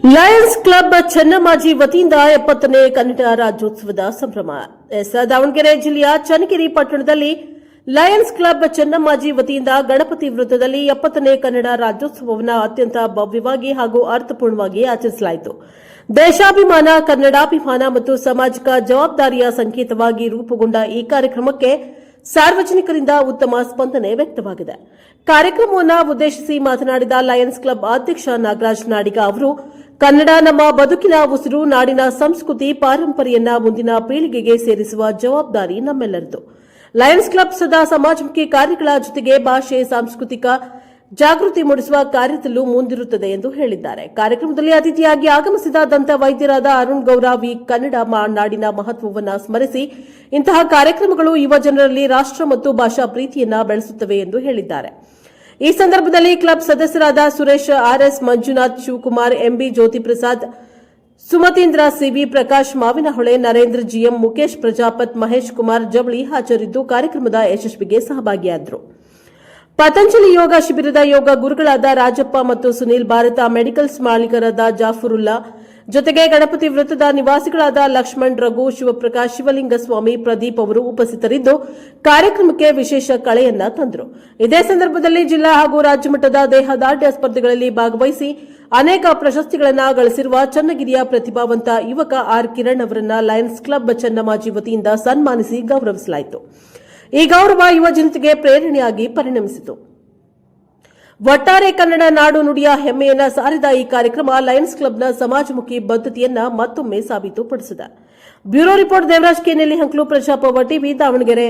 Lions club ಚನ್ನಮ್ಮಾಜಿ ವತಿಯಿಂದ 70ನೇ ಕನ್ನಡ ರಾಜ್ಯೋತ್ಸವದ ಸಂಭ್ರಮ. ದಾವಣಗೆರೆ ಜಿಲ್ಲೆಯ ಚನ್ನಗಿರಿ ಪಟ್ಟಣದಲ್ಲಿ ಲಯನ್ಸ್ ಕ್ಲಬ್ ಚನ್ನಮ್ಮಾಜಿ ವತಿಯಿಂದ ಗಣಪತಿ ವೃತ್ತದಲ್ಲಿ 70ನೇ ಕನ್ನಡ ರಾಜ್ಯೋತ್ಸವವನ್ನು ಅತ್ಯಂತ ಭವ್ಯವಾಗಿ ಹಾಗೂ ಅರ್ಥಪೂರ್ಣವಾಗಿ ಆಚರಿಸಲಾಯಿತು. ದೇಶಾಭಿಮಾನ, ಕನ್ನಡಾಭಿಮಾನ ಮತ್ತು ಸಾಮಾಜಿಕ ಜವಾಬ್ದಾರಿಯ ಸಂಕೇತವಾಗಿ ರೂಪುಗೊಂಡ ಈ ಕಾರ್ಯಕ್ರಮಕ್ಕೆ ಸಾರ್ವಜನಿಕರಿಂದ ಉತ್ತಮ ಸ್ಪಂದನೆ ವ್ಯಕ್ತವಾಗಿದೆ. ಕಾರ್ಯಕ್ರಮವನ್ನು ಉದ್ದೇಶಿಸಿ ಮಾತನಾಡಿದ ಲಯನ್ಸ್ ಕ್ಲಬ್ ಅಧ್ಯಕ್ಷ ನಾಗರಾಜ್ ನಾಡಿಗ ಅವರು, ಕನ್ನಡ ನಮ್ಮ ಬದುಕಿನ ಉಸಿರು, ನಾಡಿನ ಸಂಸ್ಕೃತಿ ಪಾರಂಪರೆಯನ್ನ ಮುಂದಿನ ಪೀಳಿಗೆಗೆ ಸೇರಿಸುವ ಜವಾಬ್ದಾರಿ ನಮ್ಮೆಲ್ಲರದು. ಲಯನ್ಸ್ ಕ್ಲಬ್ ಸದಾ ಸಮಾಜಮುಖಿ ಕಾರ್ಯಗಳ ಜೊತೆಗೆ ಭಾಷೆ, ಸಾಂಸ್ಕೃತಿಕ ಜಾಗೃತಿ ಮೂಡಿಸುವ ಕಾರ್ಯದಲ್ಲೂ ಮುಂದಿರುತ್ತದೆ ಎಂದು ಹೇಳಿದ್ದಾರೆ. ಕಾರ್ಯಕ್ರಮದಲ್ಲಿ ಅತಿಥಿಯಾಗಿ ಆಗಮಿಸಿದ ದಂತ ವೈದ್ಯರಾದ ಅರುಣ್ ಗೌರ ವಿ ಕನ್ನಡ ನಾಡಿನ ಮಹತ್ವವನ್ನು ಸ್ಮರಿಸಿ, ಇಂತಹ ಕಾರ್ಯಕ್ರಮಗಳು ಯುವ ಜನರಲ್ಲಿ ರಾಷ್ಟ್ರ ಮತ್ತು ಭಾಷಾ ಪ್ರೀತಿಯನ್ನ ಬೆಳೆಸುತ್ತವೆ ಎಂದು ಹೇಳಿದ್ದಾರೆ. ಈ ಸಂದರ್ಭದಲ್ಲಿ ಕ್ಲಬ್ ಸದಸ್ಯರಾದ Suresh, RS, Manjunath, Shivakumar, MB, Jyothiprasad, Sumateendra, CV, Prakash Mavinahole, Narendra, GM, Mukesh Prajapat, Mahesh Kumar Javali ಹಾಜರಿದ್ದು ಕಾರ್ಯಕ್ರಮದ ಯಶಸ್ವಿಗೆ ಸಹಭಾಗಿಯಾದರು. ಪತಂಜಲಿ ಯೋಗ ಶಿಬಿರದ ಯೋಗ ಗುರುಗಳಾದ ರಾಜಪ್ಪ ಮತ್ತು ಸುನೀಲ್, ಭಾರತ ಮೆಡಿಕಲ್ಸ್ ಮಾಲೀಕರಾದ ಜಾಫರುಲ್ಲಾ ಜೊತೆಗೆ ಗಣಪತಿ ವೃತ್ತದ ನಿವಾಸಿಗಳಾದ ಲಕ್ಷ್ಮಣ್, ರಘು, ಶಿವಪ್ರಕಾಶ್, ಶಿವಲಿಂಗಸ್ವಾಮಿ, ಪ್ರದೀಪ್ ಅವರು ಉಪಸ್ಥಿತರಿದ್ದು ಕಾರ್ಯಕ್ರಮಕ್ಕೆ ವಿಶೇಷ ಕಳೆಯನ್ನ ತಂದರು. ಇದೇ ಸಂದರ್ಭದಲ್ಲಿ ಜಿಲ್ಲಾ ಹಾಗೂ ರಾಜ್ಯ ಮಟ್ಟದ ದೇಹದಾಢ್ಯ ಸ್ಪರ್ಧೆಗಳಲ್ಲಿ ಭಾಗವಹಿಸಿ ಅನೇಕ ಪ್ರಶಸ್ತಿಗಳನ್ನು ಗಳಿಸಿರುವ ಚನ್ನಗಿರಿಯ ಪ್ರತಿಭಾವಂತ ಯುವಕ ಆರ್ ಕಿರಣ್ ಅವರನ್ನ ಲಯನ್ಸ್ ಕ್ಲಬ್ ಚನ್ನಮ್ಮಾಜಿ ವತಿಯಿಂದ ಸನ್ಮಾನಿಸಿ ಗೌರವಿಸಲಾಯಿತು. ಈ ಗೌರವ ಯುವ ಜನತೆಗೆ ಪ್ರೇರಣೆಯಾಗಿ ಪರಿಣಮಿಸಿತು. ಒಟ್ಟಾರೆ ಕನ್ನಡ ನಾಡು ನುಡಿಯ ಹೆಮ್ಮೆಯನ್ನ ಸಾರಿದ ಈ ಕಾರ್ಯಕ್ರಮ ಲಯನ್ಸ್ ಕ್ಲಬ್ನ ಸಮಾಜಮುಖಿ ಬದ್ಧತೆಯನ್ನ ಮತ್ತೊಮ್ಮೆ ಸಾಬೀತುಪಡಿಸಿದೆ. Bureau report Devaraj K. Nellihanklu, ಪ್ರಜಾಪವ ಟಿವಿ, ದಾವಣಗೆರೆ.